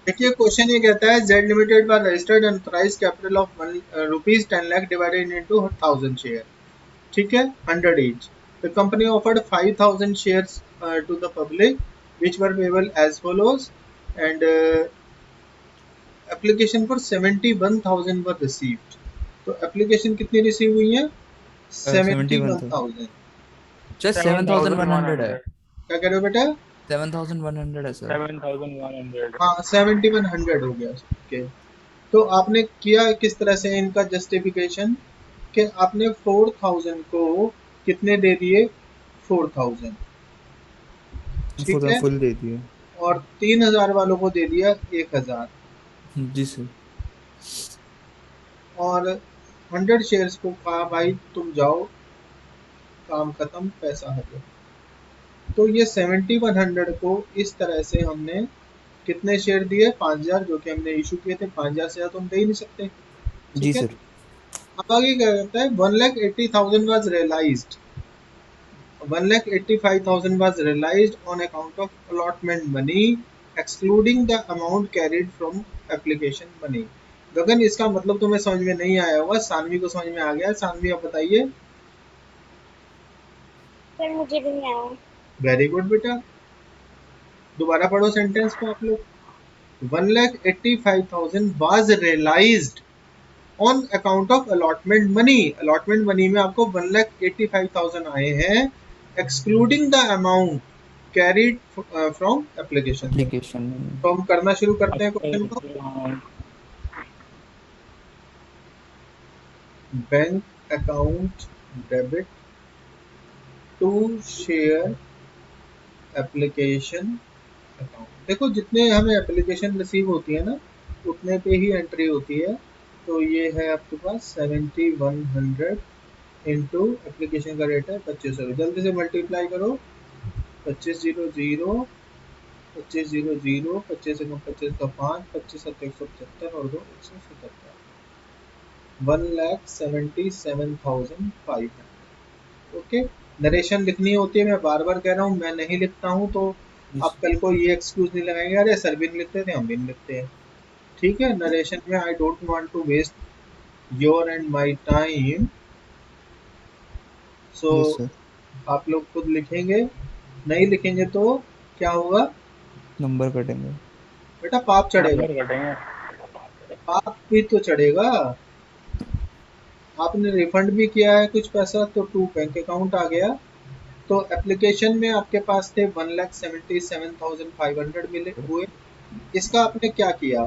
देखिए क्वेश्चन ये कहता है Z limited by registered unauthorised capital of rupees 10 lakh divided into 1000 share, ठीक है, 100 each. The company offered 5,000 shares to the public, which were payable as follows, and application for 71,000 were received. तो application कितनी receive हुई है? 71 था, 71,000. Just 7100 है, 7,100। क्या कह रहे हो बेटा? 7100 है सर। 7,100। हाँ 7100 हो गया, ओके। तो आपने किया किस तरह से इनका जस्टिफिकेशन, कि आपने 4,000 को कितने दे दिए? 4,000, ठीक है, फुल दे दिए। और 3,000 वालों को दे दिया 1,000, जी सर। और 100 शेयर्स को कहा भाई तुम जाओ, काम खत्म, पैसा है। तो ये 7100 को इस तरह से हमने कितने शेयर दिए? 5,000, जो कि हमने इशू किए थे। 5,000 से ज्यादा तो हम दे ही नहीं सकते, जी ठीक है। सर। अब आगे क्या कहता है? 1,80,000 was realized, 1,85,000 was realized on account of allotment money, excluding the amount carried from application money. गगन, इसका मतलब तुम्हें समझ में नहीं आया होगा, सानवी को समझ में आ गया। सानवी आप बताइए। सर मुझे भी नहीं आया। वेरी गुड बेटा, दोबारा पढ़ो सेंटेंस को आप लोग। 1,85,000 was realized on account of allotment money. Allotment money में आपको 1,85,000 आए हैं, excluding the amount carried from application. Application में। तो हम करना शुरू करते हैं क्वेश्चन को। अच्छा, bank account debit to share application account. देखो जितने हमें एप्लीकेशन रिसीव होती है ना, उतने पे ही एंट्री होती है। तो ये है आपके पास 7,100 इंटू एप्लीकेशन का रेट है 2500, जल्दी से मल्टीप्लाई करो। 25,000, 25,000, 25 से 25 का 5, 25 सत्तर 175 और 2 177, 1,77,500। ओके, नरेशन लिखनी होती है, मैं बार बार कह रहा हूँ, मैं नहीं लिखता हूँ तो आप कल को ये एक्सक्यूज नहीं लगाएंगे, अरे सर भी नहीं लिखते थे, हम भी नहीं लिखते हैं, ठीक है। नरेशन में I don't want to waste your and my time, so yes sir. आप लोग खुद लिखेंगे। नहीं लिखेंगे तो क्या होगा नंबर कटेंगे। बेटा? पाप चढ़ेगा, नंबर कटेंगे। पाप भी तो चढ़ेगा। आपने रिफंड भी किया है कुछ पैसा, तो टू बैंक अकाउंट आ गया। तो एप्लीकेशन में आपके पास थे 1,77,500 मिले हुए। इसका आपने क्या किया?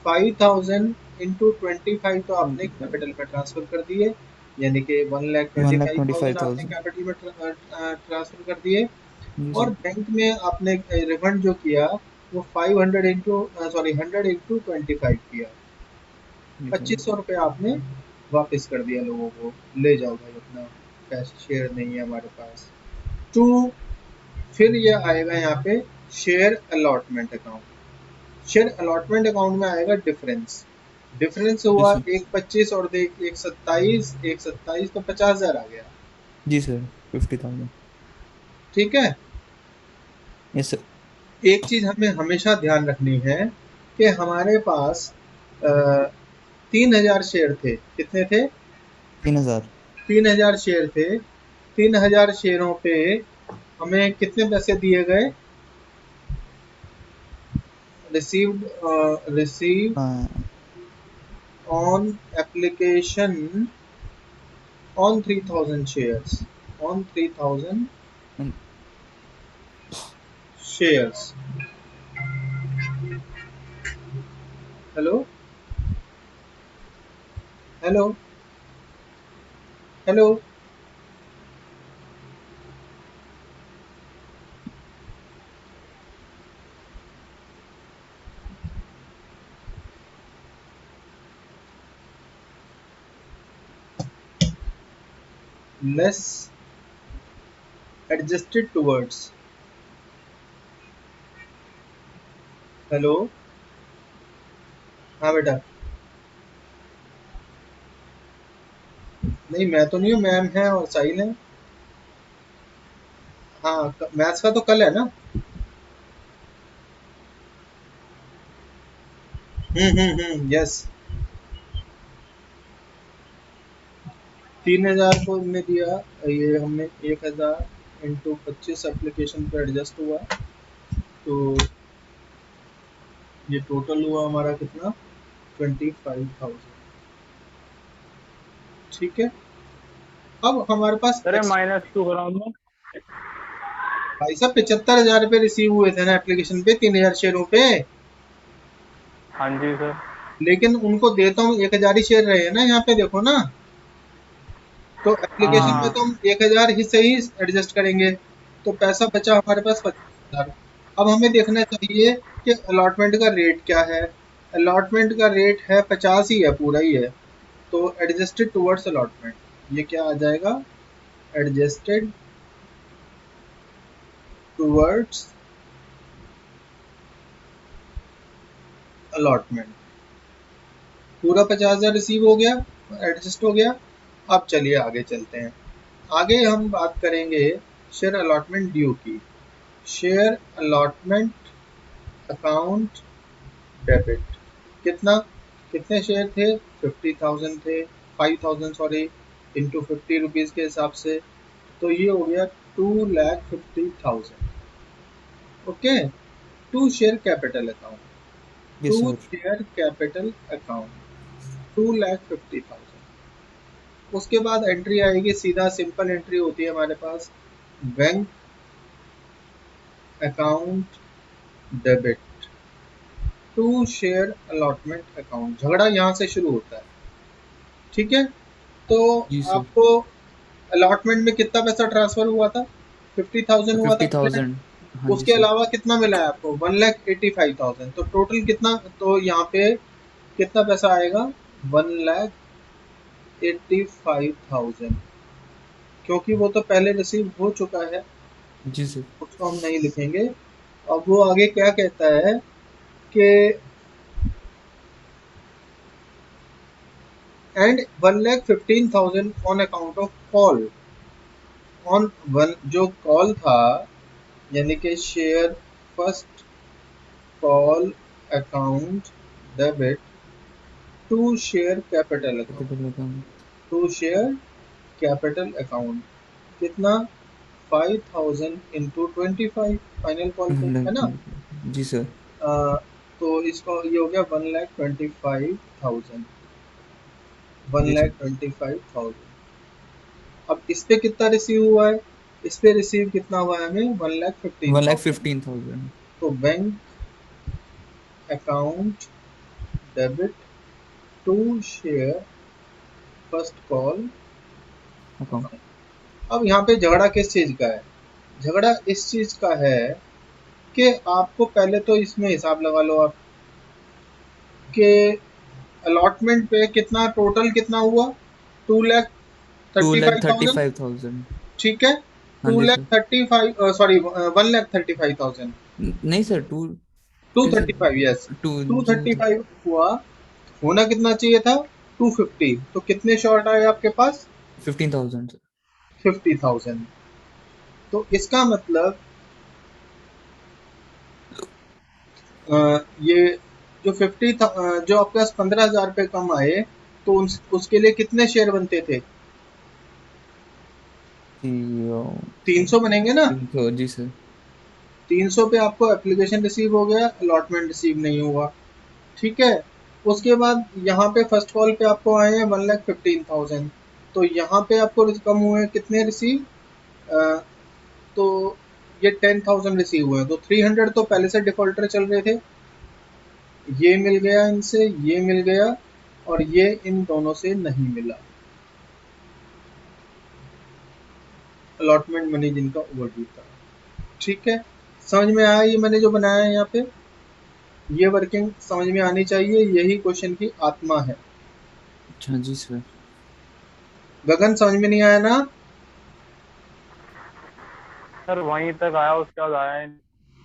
5,000 इंटू 25 तो आपने कैपिटल में ट्रांसफर कर दिए, यानी कि 1,25,000। 1,25,000 आपने कैपिटल में ट्रांसफर कर दिए। जी और सर। बैंक में आपने रिफंड जो किया वो 500 इंटू सॉरी 100 इंटू 25 किया। जी सर। 2,500 रुपये आपने वापस कर दिया लोगों को, ले जाओ भाई अपना पैसा, शेयर नहीं है हमारे पास। टू, फिर ये आएगा यहाँ पे share allotment account. Share allotment account में आएगा डिफरेंस। डिफरेंस जी हुआ सर। 1,25 और देख 1,27, 1,27 तो 50,000 आ गया, जी सर। 50,000। ठीक है। Yes sir. एक चीज हमें हमेशा ध्यान रखनी है कि हमारे पास 3,000 शेयर थे। कितने थे? 3,000। 3,000 शेयर थे। 3,000 शेयरों पे हमें कितने पैसे दिए गए? रिसीव्ड, रिसीव हाँ। On application on 3,000 shares, on 3,000 shares. Hello, hello, hello. Less adjusted towards, hello. हाँ बेटा। नहीं मैं तो नहीं हूँ, मैम है और साहिल है। हाँ मैथ्स का तो कल है ना। यस। 3000 को हमने दिया, ये हमने 1000 इंटू 25 एप्लीकेशन पे एडजस्ट हुआ, तो ये टोटल हुआ हमारा कितना, 25,000। ठीक है, अब हमारे पास सर -2 कराऊं मैं? भाई साहब 75,000 रुपये रिसीव हुए थे ना एप्लीकेशन पे 3000 शेयरों पे, हाँ जी सर। लेकिन उनको देता हूँ 1000 ही शेयर रहे हैं ना, यहाँ पे देखो ना, तो एप्लीकेशन में हाँ तो हम 1000 ही से ही एडजस्ट करेंगे, तो पैसा बचा हमारे पास 25,000। अब हमें देखना चाहिए कि अलॉटमेंट का रेट क्या है। अलॉटमेंट का रेट है 50 ही है, पूरा ही है, तो एडजस्टेड टुवर्ड्स अलॉटमेंट, ये क्या आ जाएगा, एडजस्टेड टुवर्ड्स अलॉटमेंट। पूरा 50,000 रिसीव हो गया, एडजस्ट हो गया। अब चलिए आगे चलते हैं। आगे हम बात करेंगे शेयर अलॉटमेंट ड्यू की। शेयर अलॉटमेंट अकाउंट डेबिट, कितना, कितने शेयर थे, 50,000 थे, 5,000 सॉरी, इंटू 50 रुपीज़ के हिसाब से, तो ये हो गया 2,50,000। Okay, to share capital account, yes to sir. Share capital account 2,50,000। उसके बाद एंट्री आएगी, सीधा सिंपल एंट्री होती है हमारे पास, bank account debit to share allotment account. झगड़ा यहाँ से शुरू होता है। ठीक है, तो जी सर। आपको अलॉटमेंट में कितना पैसा ट्रांसफर हुआ था, 50,000 हुआ था पहले। 50,000। हाँ जी उसके सर। अलावा कितना मिला है आपको, 1,85,000, तो टोटल कितना, तो यहाँ पे कितना पैसा आएगा, 1,85,000, क्योंकि वो तो पहले रिसीव हो चुका है, जी सर। उसको हम नहीं लिखेंगे। अब वो आगे क्या कहता है कि and 1,15,000 on account of call, on one, जो कॉल था, यानी कि share first call account debit to share capital account, capital account. To share capital account, कितना, 5,000 इंटू 25 फाइनल कॉल पे, है ना। जी सर। तो इसको ये हो गया 1,25,000, वन जी lakh sir. Twenty five thousand अब इस पे कितना रिसीव हुआ है, इस पे रिसीव कितना हुआ है हमें, 1,15,000। 1,15,000। तो bank account debit to share first call account. Account. अब यहाँ पे झगड़ा किस चीज का है, झगड़ा इस चीज का है कि आपको पहले तो इसमें हिसाब लगा लो आप कि अलॉटमेंट पे कितना टोटल कितना हुआ, two lakh two thirty lakh five thirty thousand five thousand ठीक है, हाँ टू जी lakh sir. Thirty five sorry 1,35,000, नहीं सर, टू कैसे? Thirty five yes, two. Two जी थर्टी सर। फाइव हुआ, होना कितना चाहिए था, 250, तो कितने शॉर्ट आए आपके पास, 15,000 सर। 50,000। तो इसका मतलब ये जो जो आपके पास 15,000 रुपये कम आए, तो उसके लिए कितने शेयर बनते थे, 300 बनेंगे ना। 300। जी सर। 300 पे आपको एप्लीकेशन रिसीव हो गया, अलॉटमेंट रिसीव नहीं हुआ। ठीक है, उसके बाद यहाँ पे फर्स्ट कॉल पे आपको आए हैं 1,15,000, तो यहाँ पे आपको कम हुए कितने रिसीव, तो ये 10,000 रिसीव हुए हैं, तो 300 तो पहले से डिफॉल्टर चल रहे थे, ये मिल गया इनसे, ये मिल गया, और ये इन दोनों से नहीं मिला, अलॉटमेंट मनी जिनका ओवरड्यू था। ठीक है, समझ में आया ये मैंने जो बनाया है यहाँ पे, ये वर्किंग समझ में आनी चाहिए, यही क्वेश्चन की आत्मा है। अच्छा जी सर। गगन समझ में नहीं आया ना, सर वहीं तक आया, उसके बाद आया ही नहीं।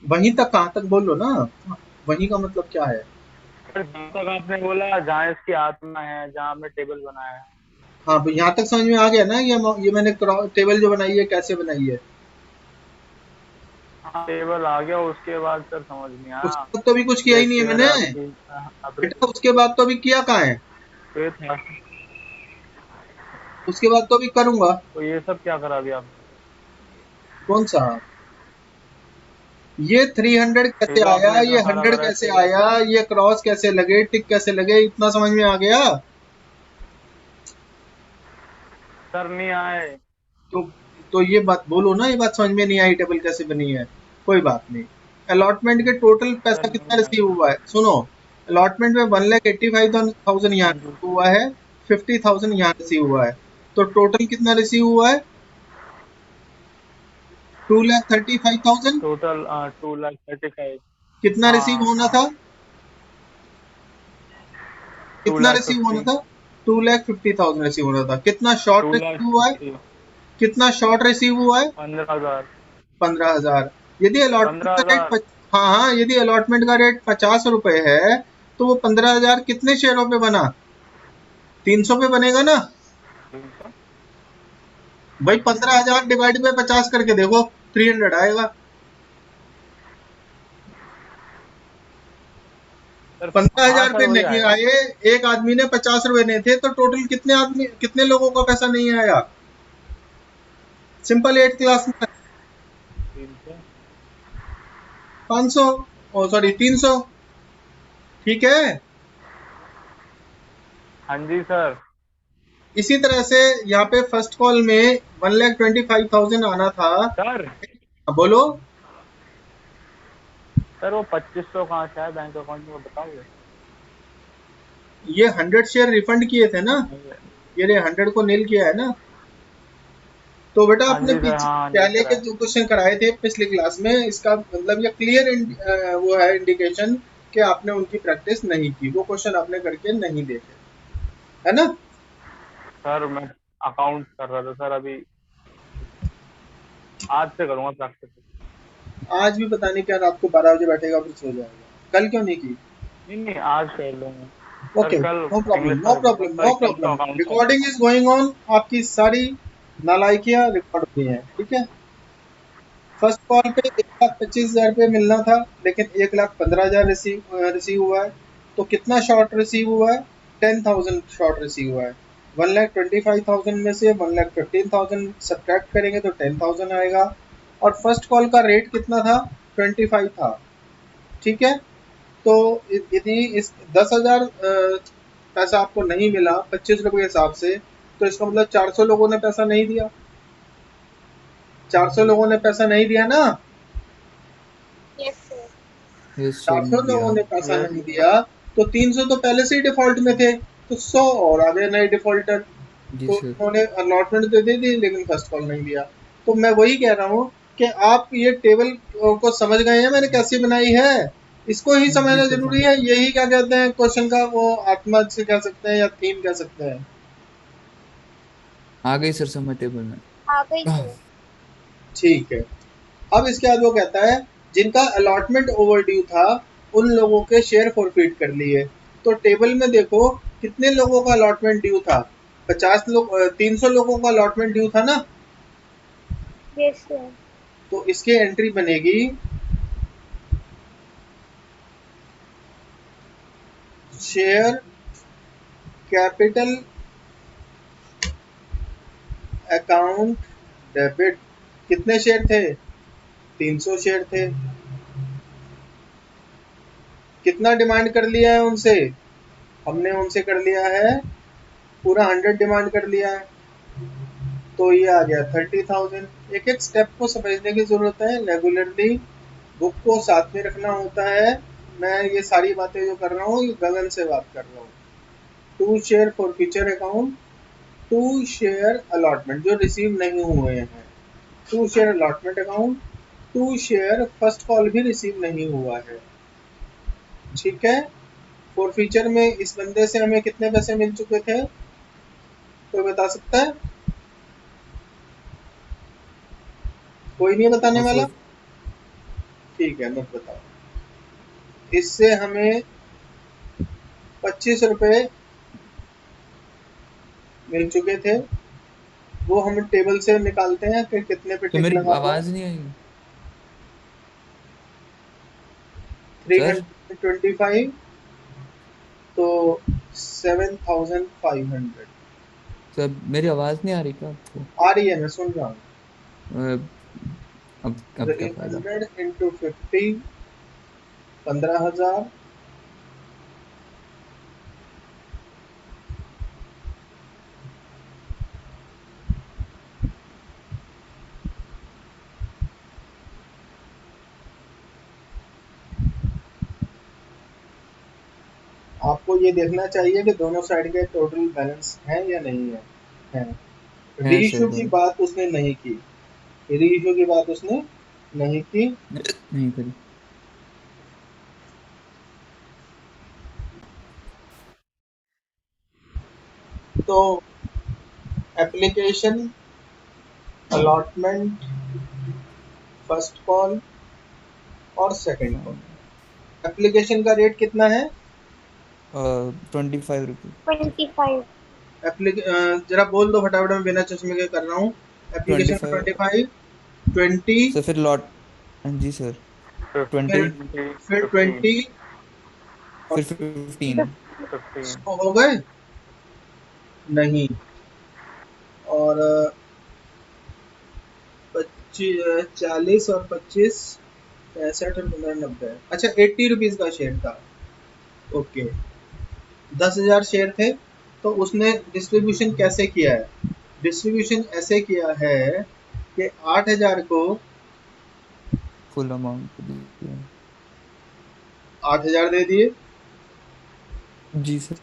वहीं तक कहाँ तक बोलो ना, वहीं का मतलब क्या है, सर जहाँ तक आपने बोला जहाँ इसकी आत्मा है, जहाँ हमने टेबल बनाया है। हाँ तो यहाँ तक समझ में आ गया ना, ये मैंने टेबल जो बनाई है कैसे बनाई है, टेबल आ गया, उसके बाद सर समझ नहीं आया। उसके बाद तो अभी कुछ किया ये ही नहीं है शेयर मैंने आपकी अभी बेटा, उसके बाद तो अभी किया कहाँ है, पे था, उसके बाद तो अभी करूंगा। तो ये सब क्या करा अभी आपने? कौन सा, ये 300 ये कैसे जो आया, आपने ये इतना सारा 100 करा है कैसे टेबल। आया, ये क्रॉस कैसे लगे, टिक कैसे लगे, इतना समझ में आ गया। सर नहीं आए। तो तो ये बात बोलो ना, ये बात समझ में नहीं आई टेबल कैसे बनी है। कोई बात नहीं। अलॉटमेंट के टोटल सर पैसा कितना नहीं आए। रिसीव हुआ है सुनो। अलॉटमेंट में 1,85,000 यहाँ हाँ जी। रिसीव हुआ है, 50,000 यहाँ रिसीव हुआ है, तो टोटल कितना रिसीव हुआ है, 2,35,000। टोटल 2,35,000। कितना रिसीव हाँ होना हाँ। था, टू कितना लाख रिसीव होना फिफ्टी था, 2,50,000 रिसीव होना था। कितना शॉर्ट टू लाख रिसीव हुआ है, फिफ्टी कितना शॉर्ट रिसीव हुआ है, 15,000। 15,000। यदि अलॉटमेंट पंद्रह का रेट हजार हाँ हाँ, यदि अलॉटमेंट का रेट 50 रुपए है तो वो 15,000 कितने शेयरों पे बना, 300 पे बनेगा ना। 300। भाई 15,000 डिवाइड बाय 50 करके देखो, 300 आएगा। सर। पंद्रह हाँ हजार सर पे वही नहीं आएगा। आए, एक आदमी ने 50 रुपए नहीं थे, तो टोटल कितने आदमी, कितने लोगों का पैसा नहीं आया, सिंपल 8 क्लास में। 300। 500, ओ सॉरी 300। ठीक है। हाँ जी सर। इसी तरह से यहाँ पे फर्स्ट कॉल में 1,25,000 आना था। सर बोलो। सर वो 2500 कहाँ से आया बैंक अकाउंट में, बताओगे? ये 100 शेयर रिफंड किए थे ना, ये 100 को नील किया है ना। तो बेटा हाँ आपने जी सर, पीछे हाँ नील पहले करा के है। जो क्वेश्चन कराए थे पिछली क्लास में, इसका मतलब ये क्लियर वो है इंडिकेशन कि आपने उनकी प्रैक्टिस नहीं की, वो क्वेश्चन आपने करके नहीं देखे, है ना। सर मैं अकाउंट कर रहा था सर अभी, आज से करूंगा प्रैक्टिस। आज भी पता नहीं क्या रात को 12 बजे बैठेगा फिर सो जाएगा, कल क्यों नहीं की। नहीं नहीं, आज कर लूंगा। सर ओके, कल नो प्रॉब्लम इंग्लिश नो का पेपर प्रॉब्लम था, नो कल तो प्रॉब्लम, अकाउंट का था। रिकॉर्डिंग इज गोइंग ऑन, आपकी सारी नालायकियां रिकॉर्ड हुई हैं, ठीक है। फर्स्ट कॉल पे 1,25,000 रुपये मिलना था, लेकिन 1,15,000 रिसीव हुआ है। तो कितना शॉर्ट रिसीव हुआ है, 10,000 शॉर्ट रिसीव हुआ है। 1,25,000 में से 1,15,000 सब्ट्रैक्ट करेंगे तो 10,000 आएगा। और फर्स्ट कॉल का रेट कितना था, 25 था, ठीक है। तो यदि इस 10,000 पैसा आपको नहीं मिला 25 रुपए के हिसाब से, तो इसका मतलब 400 लोगों ने पैसा नहीं दिया, 400 लोगों ने पैसा नहीं दिया ना, यस सर। यस सर, 400 नहीं लोगों दिया। ने पैसा यस नहीं सर। दिया, तो 300 तो पहले से ही डिफॉल्ट में थे, तो 100 और आ गए नए डिफॉल्टर। जी तो सर। उन्होंने अलॉटमेंट तो दे दी लेकिन फर्स्ट कॉल नहीं दिया। तो मैं वही कह रहा हूँ कि आप ये टेबल को समझ गए हैं मैंने कैसी बनाई है, इसको ही जी समझना सर, जरूरी समझ है। गया। यही क्या कहते हैं क्वेश्चन का वो आत्मा से कह सकते हैं या थीम कह सकते हैं। आ गई सर समझ टेबल में। आ गई सर। ठीक है। अब इसके बाद वो कहता है जिनका अलॉटमेंट ओवर ड्यू था उन लोगों के शेयर फॉरफिट कर लिए। तो टेबल में देखो कितने लोगों का अलॉटमेंट ड्यू था, 50 लोग, 300 लोगों का अलॉटमेंट ड्यू था ना। Yes sir. तो इसकी एंट्री बनेगी शेयर कैपिटल अकाउंट डेबिट। कितने शेयर थे, 300 शेयर थे। कितना डिमांड कर लिया है उनसे, हमने उनसे कर लिया है पूरा 100 डिमांड कर लिया है, तो ये आ गया 30,000। एक एक स्टेप को समझने की जरूरत है, रेगुलरली बुक को साथ में रखना होता है। मैं ये सारी बातें जो कर रहा हूँ ये गगन से बात कर रहा हूँ। To share forfeiture account, to share allotment जो रिसीव नहीं हुए हैं, to share allotment account, to share first call भी रिसीव नहीं हुआ है, ठीक है। फॉर फ्यूचर में इस बंदे से हमें कितने पैसे मिल चुके थे, कोई बता सकता है, कोई नहीं बताने और वाला, फोर। ठीक है मत बताओ। इससे हमें 25 रुपए मिल चुके थे, वो हम टेबल से निकालते हैं कि कितने पे तो टिक मेरी लगा हुआ है। आवाज नहीं आई। 325 तो 7500 सर मेरी आवाज नहीं आ रही क्या आपको? आ रही है, मैं सुन रहा हूँ। अब क्या फायदा? 300 इंटू 50 15,000 आपको ये देखना चाहिए कि दोनों साइड के टोटल बैलेंस है या नहीं है। है रीइश्यू सर की है। बात उसने नहीं की, रीइश्यू की बात उसने नहीं की। नहीं करी। तो एप्लीकेशन, अलॉटमेंट, फर्स्ट कॉल और सेकंड कॉल। एप्लीकेशन का रेट कितना है? 25 रुपीज। 25. जरा बोल दो फटाफट, मैं बिना चश्मे के कर रहा हूँ। एप्लीकेशन का 25 25, 20, सर फिर लॉट। जी सर। 20 फिर 20 और फिर 15। 15. 100 हो गए नहीं। और 25, 40 और 25, 65 और 15, 90। अच्छा 80 रुपीज का शेयर था। ओके, 10,000 शेयर थे। तो उसने डिस्ट्रीब्यूशन कैसे किया है? डिस्ट्रीब्यूशन ऐसे किया है कि 8,000 को फुल अमाउंट दिया। 8,000 दे दिए। जी सर।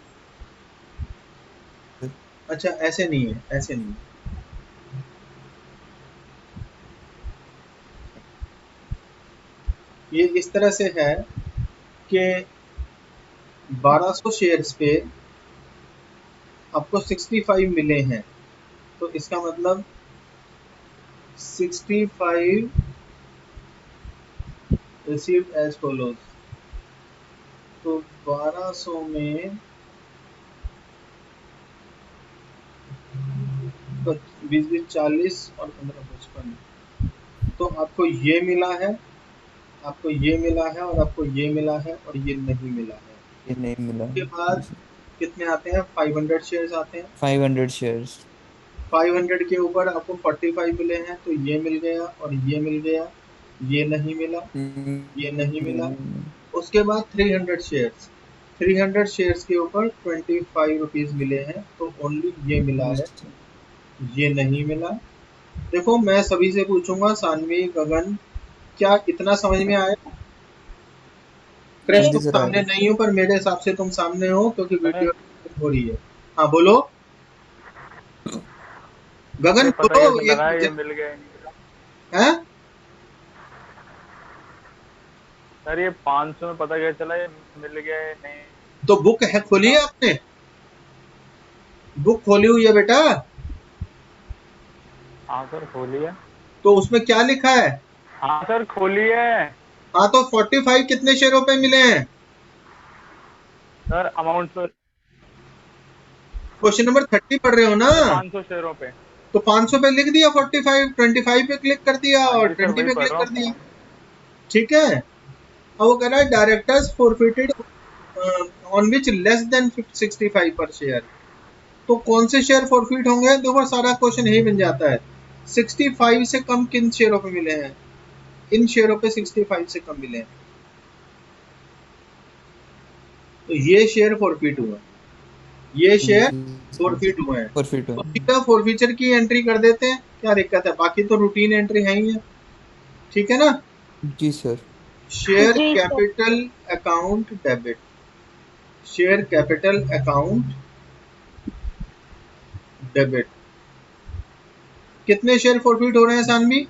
अच्छा ऐसे नहीं है, ऐसे नहीं है। ये इस तरह से है कि 1200 शेयर्स पे आपको 65 मिले हैं। तो इसका मतलब 65 रिसीव्ड एज फॉलोज। तो 1200 में 20 20 40 और 15 55, तो आपको ये मिला है, आपको ये मिला है और आपको ये मिला है और ये नहीं मिला है। ये नहीं मिला उसके है। जी बाद सर। कितने आते हैं? 500 शेयर्स आते हैं। 500 शेयर्स। 500 के ऊपर आपको 45 मिले हैं, तो ये मिल गया और ये मिल गया, ये नहीं मिला, ये नहीं मिला। उसके बाद 300 शेयर्स, 300 शेयर्स के ऊपर 25 रुपीज मिले हैं, तो ओनली ये मिला जी है, सर। ये नहीं मिला। देखो मैं सभी से पूछूंगा, सानवी, गगन, क्या इतना समझ में आया? क्रिश Yes. जी तुम सर सामने आगे। नहीं हो, पर मेरे हिसाब से तुम सामने हो क्योंकि सर वीडियो हो रही है। हाँ बोलो गगन, ये पता बोलो कैसे लगा ये एक मिल गया या नहीं मिला? है। सर ये 500 में पता कैसे चला ये मिल गया या नहीं तो बुक है, खोली मिला? है आपने? बुक खोली हुई है बेटा? हाँ सर खोली है। तो उसमें क्या लिखा है? हाँ सर खोली है। हाँ तो 45 कितने शेयरों पे मिले हैं? Sir amount sir question number 30 पढ़ रहे हो ना? 500 शेयरों पे। तो 500 पे लिख दिया 45, 25 पे क्लिक कर दिया हाँ और जी सर 20 वही पे पढ़ क्लिक रहा कर हूँ। दिया। ठीक है। अब वो कह रहा है directors forfeited on which less than 65 पर शेयर। तो कौन से शेयर फॉरफिट होंगे? देखो सारा क्वेश्चन यही बन जाता है, 65 से कम किन शेयरों पे मिले हैं? इन शेयरों पे 65 से कम मिले हैं, तो ये शेयर फॉरफिट हुआ, ये शेयर जी सर। फॉरफिट हुए हैं। परफेक्ट तो हुआ। सीधा फॉरफीचर की एंट्री कर देते हैं, क्या दिक्कत है? बाकी तो रूटीन एंट्री है ही है। ठीक है ना? जी सर। शेयर जी sir. Capital account debit, share capital account debit. कितने शेयर फॉरफिट हो रहे हैं सानवी?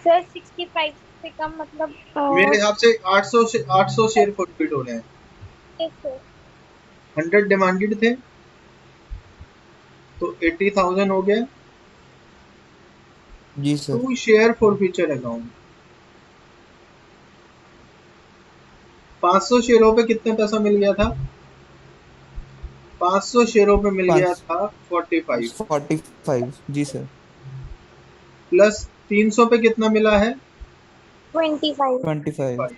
सर 65 से कम मतलब मेरे हिसाब से 800 शेयर फॉरफिट हो रहे हैं। yes sir. 100 डिमांडेड थे तो 80,000 हो गया। जी sir. To share forfeiture account, 500 शेयरों पे कितने पैसा मिल गया था? 500 शेयरों पे मिल गया 5 था 45, 45। जी सर। प्लस 300 पे कितना मिला है? 25. 25.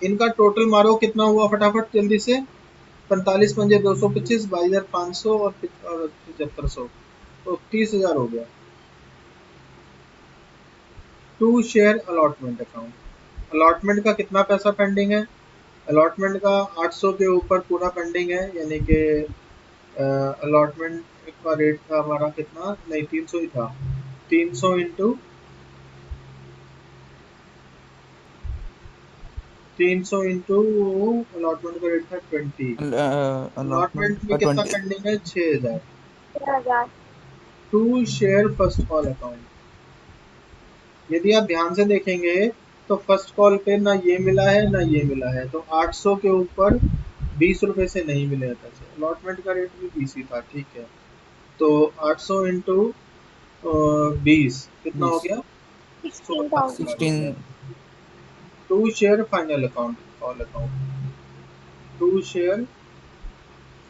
इनका टोटल मारो कितना हुआ फटाफट जल्दी से। 45 पंजे 225, 22,500 और 7500, तो 30,000 हो गया। To share allotment account. Allotment का कितना पैसा पेंडिंग है? अलॉटमेंट का 800 के ऊपर पूरा पेंडिंग है, यानी कि अलॉटमेंट का रेट था हमारा कितना, नहीं 300 ही था। 300 इंटू 300 इंटू अलॉटमेंट का रेट था 20। अलॉटमेंट अलॉटमेंट में का कितना 20. पेंडिंग है? 6,000। 6,000. To share first call account. यदि आप ध्यान से देखेंगे तो फर्स्ट कॉल पे ना ये मिला है ना ये मिला है, तो 800 के ऊपर 20 रुपए से नहीं मिले पैसे। अलॉटमेंट का रेट भी 20 ही था, ठीक है। तो 800 इंटू 20 कितना हो 20. गया? 16,000. 16. To share final account, call account. To share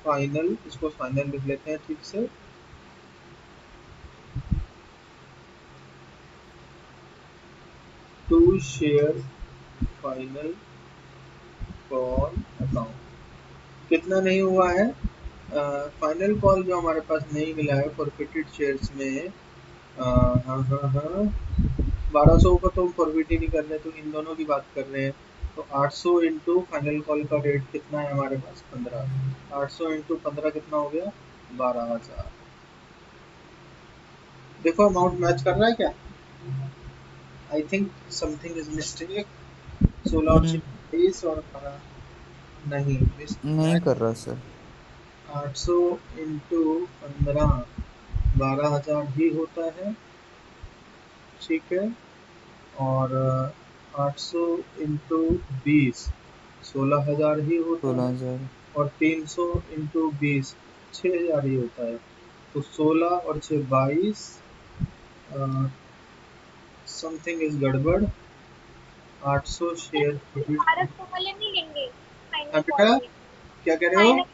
final, इसको फाइनल लिख लेते हैं ठीक से। To share final call account कितना नहीं हुआ है? फाइनल कॉल जो हमारे पास नहीं मिला है फॉरफिटेड शेयर्स में, हाँ हाँ हाँ, 1200 का तो हम फॉरफिट ही नहीं कर रहे, तो इन दोनों की बात कर रहे हैं। तो 800 इंटू फाइनल कॉल का रेट कितना है हमारे पास? 15। 800 इंटू 15 कितना हो गया? 12,000। देखो अमाउंट मैच कर रहा है क्या? I think something is mistake. 16 और 20 और 12 नहीं नहीं कर रहा सर. 800 इंटू 15 12,000 ही होता है, ठीक है। और 800 इंटू 20 16,000 ही होता है। 16,000. और 300 इंटू 20 6,000 ही होता है। तो 16 और 6 22, समथिंग इज गड़बड़। 800 शेयर प्रॉफिट। 1200 वाले नहीं लेंगे फाइनल बेटा कॉल में. क्या कह रहे हो?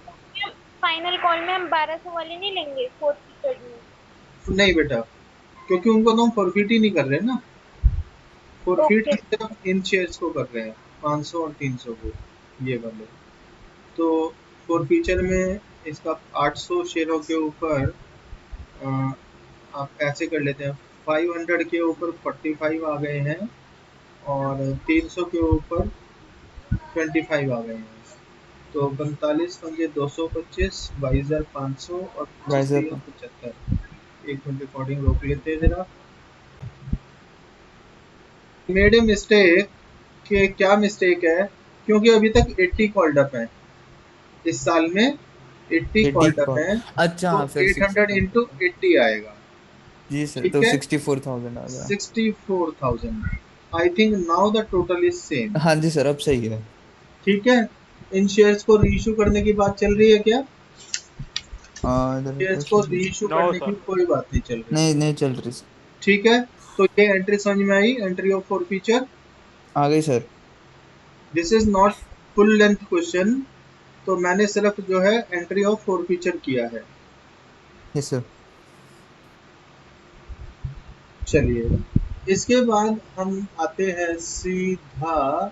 फाइनल कॉल में हम 1200 वाले नहीं लेंगे फोर्थ पीरियड में. नहीं बेटा, क्योंकि उनको तो हम फॉरफिट ही नहीं कर रहे ना। Forfeit okay. हम सिर्फ इन शेयर्स को कर रहे हैं, 500 और 300 को, ये वाले। तो फॉर फ्यूचर में इसका 800 शेयरों के ऊपर आप ऐसे कर लेते हैं, 500 के ऊपर 45 आ गए हैं और 300 के ऊपर 25 आ गए हैं। तो 45 पंजे 225, 22,500 और 25 22,000. 75। एक मिनट रिकॉर्डिंग रोक लेते हैं जरा। Made a mistake. कि क्या मिस्टेक है? क्योंकि अभी तक 80 कॉल्ड अप है इस साल में, 80 80 कॉल्ड अप कॉल. है, अच्छा तो हाँ, फिर 800 इंटू 80 आएगा, जी सर, ठीक तो है। 64,000 आ गया. 64,000। I think now the total is same, हाँ जी सर, अब सही है. ठीक है। इन शेयर्स को रीइश्यू करने की बात चल रही है क्या? इधर शेयर्स रिफ्रेश को कीजिए. रीइश्यू नो करने की सर. कोई बात नहीं चल रही, नहीं नहीं चल रही सर. ठीक है। तो ये एंट्री समझ में आई, एंट्री ऑफ फॉर फीचर। आ गई sir. This is not full length question, तो मैंने सिर्फ जो है एंट्री ऑफ फॉर फीचर किया है। Yes sir. चलिए, इसके बाद हम आते हैं सीधा,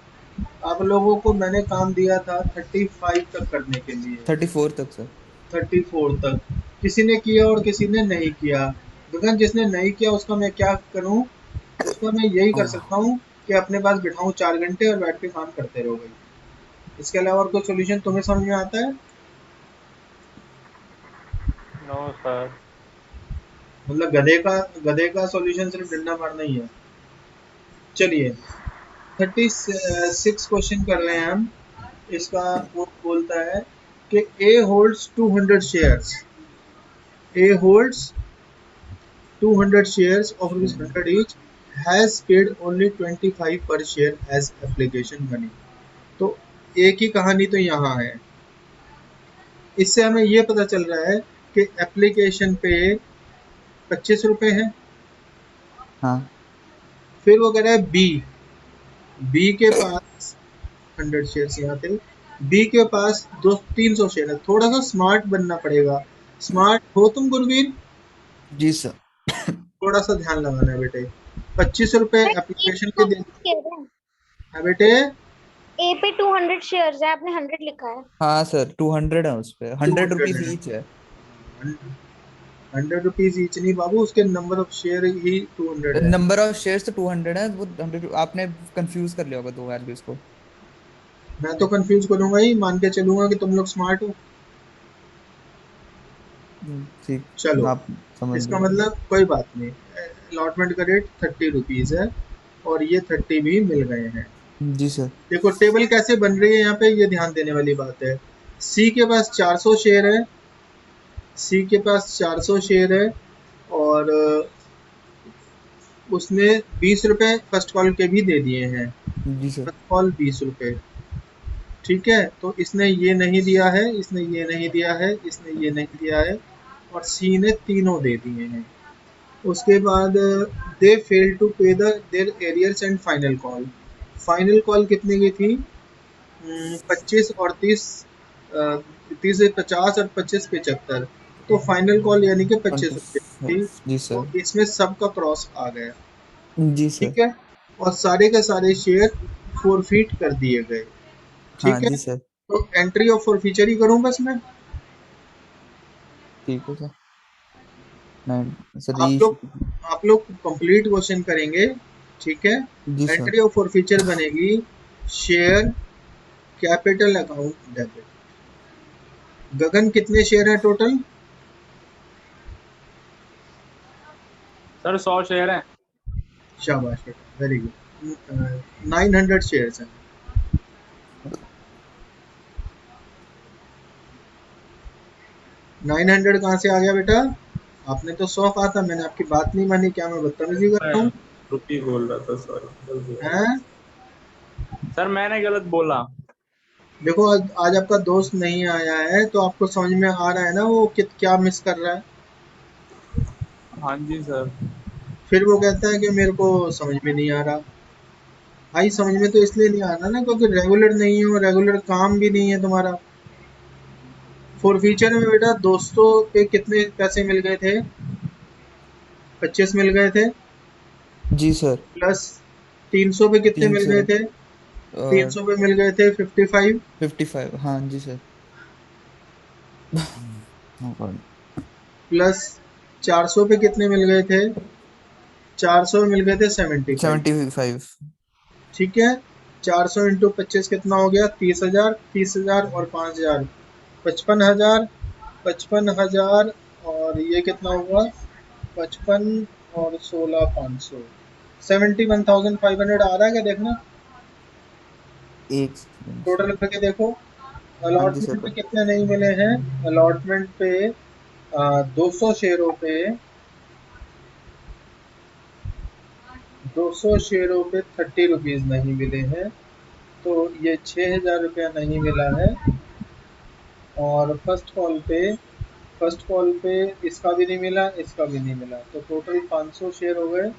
आप लोगों को मैंने काम दिया था 35 तक करने के लिए, 34 तक सर. 34 तक। किसी ने किया और किसी ने नहीं किया। गगन, जिसने नहीं किया उसका मैं क्या करूं? उसका मैं यही कर सकता हूं कि अपने पास बिठाऊं 4 घंटे और बैठ के काम करते रहो भाई। इसके अलावा और कोई सोल्यूशन तुम्हें समझ में आता है? No sir. मतलब गधे का सोल्यूशन सिर्फ डंडा मारना ही है। चलिए, 36 क्वेश्चन कर रहे हैं हम। इसका वो बोलता है कि A holds 200 shares. A holds 200 shares of rupees 100 each, has paid only 25 per share as application money। तो एक ही कहानी तो यहाँ है। इससे हमें ये पता चल रहा है कि एप्लीकेशन पे 25 रुपए है। हाँ. फिर वो कह रहा है बी के पास 100 शेयर्स यहाँ थे, बी के पास 300 शेयर है। थोड़ा सा स्मार्ट बनना पड़ेगा। स्मार्ट हो तुम गुरवीर? जी सर. थोड़ा सा ध्यान लगाना है बेटे। 25 रुपए सर ये एप्लीकेशन के तो दिन। कह रहे हैं है बेटे? ए पे 200 शेयर्स है, आपने 100 लिखा है। हाँ सर, 200 है उस पे, 200 100 रुपीज है। ईच है। 100 रुपीज ईच नहीं बाबू, उसके नंबर ऑफ शेयर ही 200 है। नंबर ऑफ शेयर्स तो 200 है, वो 100 आपने कंफ्यूज कर लिया होगा दो वैल्यूज को। मैं तो कंफ्यूज करूंगा ही, मान के चलूंगा कि तुम लोग स्मार्ट हो। ठीक। चलो, आप समझ इसका गए। मतलब कोई बात नहीं। अलॉटमेंट का रेट 30 रुपीज है, और ये 30 भी मिल गए हैं। जी सर। देखो टेबल कैसे बन रही है यहाँ पे, ये ध्यान देने वाली बात है। सी के पास 400 शेयर है, सी के पास 400 शेयर है, और उसने 20 रुपए फर्स्ट कॉल के भी दे दिए हैं। जी सर। फर्स्ट कॉल 20 रुपए, ठीक है। तो इसने ये नहीं दिया है, इसने ये नहीं दिया है, इसने ये नहीं दिया है, और सी ने तीनों दे दिए हैं। उसके बाद they fail to pay their arrears and final call. Final call कितने की थी? 25 और 30, 30 50 और 25 75। तो फाइनल कॉल यानी कि 25 रुपये थी। 25। जी तो सर। इसमें सबका क्रॉस आ गया, जी सर। ठीक है। और सारे के सारे शेयर फोरफीट कर दिए गए, हाँ ठीक है। जी सर। तो एंट्री ऑफ फॉरफीचर ही करूं बस मैं। ठीक है सर। नाइन सर, आप री। लोग आप लोग कंप्लीट क्वेश्चन करेंगे, ठीक है। जी सर। एंट्री ऑफ फॉरफीचर बनेगी शेयर कैपिटल अकाउंट डेबिट। गगन कितने शेयर है टोटल? सर 100 शेयर है। शाबाश बेटा, वेरी गुड। 900 शेयर्स हैं। 900 कहाँ से आ गया बेटा? आपने तो 100 कहा था, मैंने आपकी बात नहीं मानी, क्या मैं बदतमीजी कर रहा हूँ? रुपी बोल रहा था, सॉरी गलती हो गई। हैं? सर मैंने गलत बोला। देखो आज आपका दोस्त नहीं आया है, तो आपको समझ में आ रहा है ना वो क्या मिस कर रहा है। हाँ जी सर। फिर वो कहता है कि मेरे को समझ में नहीं आ रहा। भाई समझ में तो इसलिए नहीं आ रहा ना, क्योंकि रेगुलर नहीं हो, रेगुलर काम भी नहीं है तुम्हारा। फॉरफीचर में बेटा दोस्तों पे कितने पैसे मिल गए थे? 25 मिल गए थे, जी सर। प्लस 300 पे कितने तीन मिल सौ गए थे? 300 पे मिल गए थे 55, 55। हाँ जी सर। No problem. प्लस 400 पे कितने मिल गए थे? 400 में मिल गए थे 75, 75। ठीक है। 400 इंटू 25 कितना हो गया? 30,000, 30,000 और 5,000, 55,000, 55,000, और ये कितना हुआ? 55 और 16, 500, 71,500 आ रहा है क्या? देखना, एक सेकंड टोटल सर। करके देखो। हाँ जी सर अलॉटमेंट पे पर। कितने नहीं मिले हैं? अलॉटमेंट पे 200 शेयरों पे, 200 शेयरों पे 30 रुपीज नहीं मिले हैं। तो ये 6,000 रुपया नहीं मिला है। और फर्स्ट कॉल पे इसका भी नहीं मिला, इसका भी नहीं मिला, तो टोटल 500 शेयर हो गए।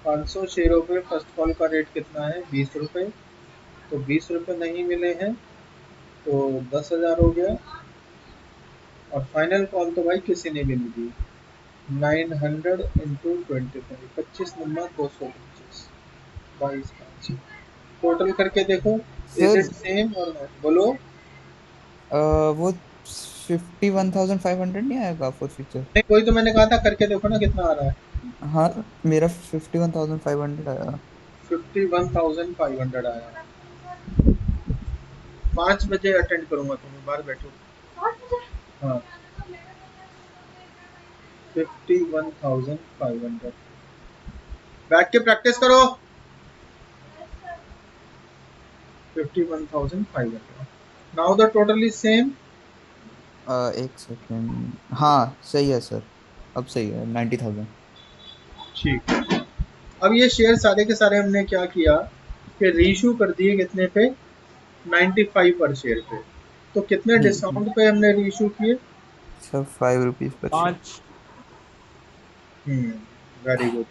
500 शेयरों पे फर्स्ट कॉल का रेट कितना है? 20 रुपये। तो 20 रुपये नहीं मिले हैं, तो 10,000 हो गया। और फाइनल कॉल तो भाई किसी ने भी नहीं दी। 900 इंटू 25, 25 नंबर 225, 22,500। टोटल करके देखो, इज सर इट सेम और नॉट? बोलो। वो 51,500 नहीं आएगा फॉर फ्यूचर? नहीं, वही तो मैंने कहा था, करके देखो ना कितना आ रहा है। हाँ, मेरा 51,500 आया। 51,500 आया। 5 बजे अटेंड करूंगा, तुम्हें बाहर बैठो। हाँ, 51,500। बैठ के प्रैक्टिस करो। 51,500। Now the total is same. एक सेकंड, हाँ सही है सर। अब सही है, 90,000। ठीक है। अब ये शेयर सारे के सारे हमने क्या किया कि रीइशू कर दिए, कितने पे? 95 पर शेयर पे। तो कितने डिस्काउंट पे हमने रीइशू किए? Sir 5 rupees per share. 5। हम्म, वेरी गुड।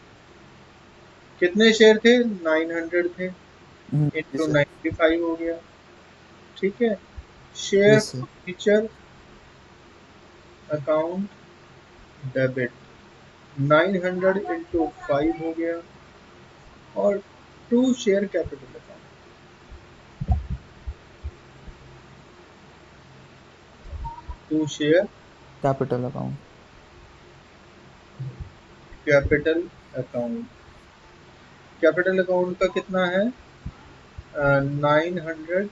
कितने शेयर थे? 900 थे, जी इंटू सर। 95 हो गया, ठीक है। Share yes sir. Forfeiture account debit, 900 into 5 हो गया, और 2 share capital account. To share capital account. Capital account. Capital account का कितना है? 900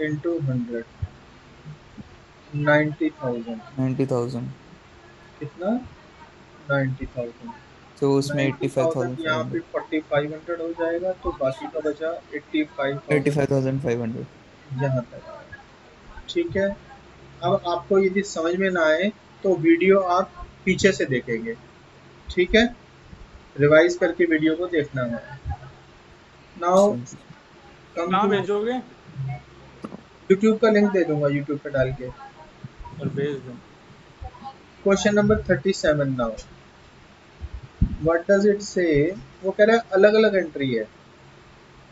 इंटू 100 90,000। 90,000। कितना? 90,000। तो उसमें 90,000 यहाँ पे 85,500। 4,500 हो जाएगा, तो बाकी का बचा 85,000 85,500। यहाँ तक आया। ठीक है। अब आपको यदि समझ में ना आए तो वीडियो आप पीछे से देखेंगे, ठीक है? रिवाइज करके वीडियो को देखना है। नाउ ठीक है। कम कहाँ टू भेजोगे? यूट्यूब का लिंक दे दूंगा, यूट्यूब पे डाल के। और भेज दो। Question number 37 now what does it say? वो कह रहा है अलग अलग एंट्री है।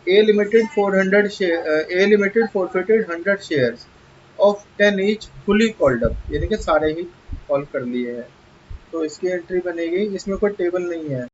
A limited 400 share, A limited forfeited 100 shares of 10 each fully called up, यानी कि सारे ही कॉल कर लिए हैं। तो इसकी एंट्री बनेगी, इसमें कोई टेबल नहीं है।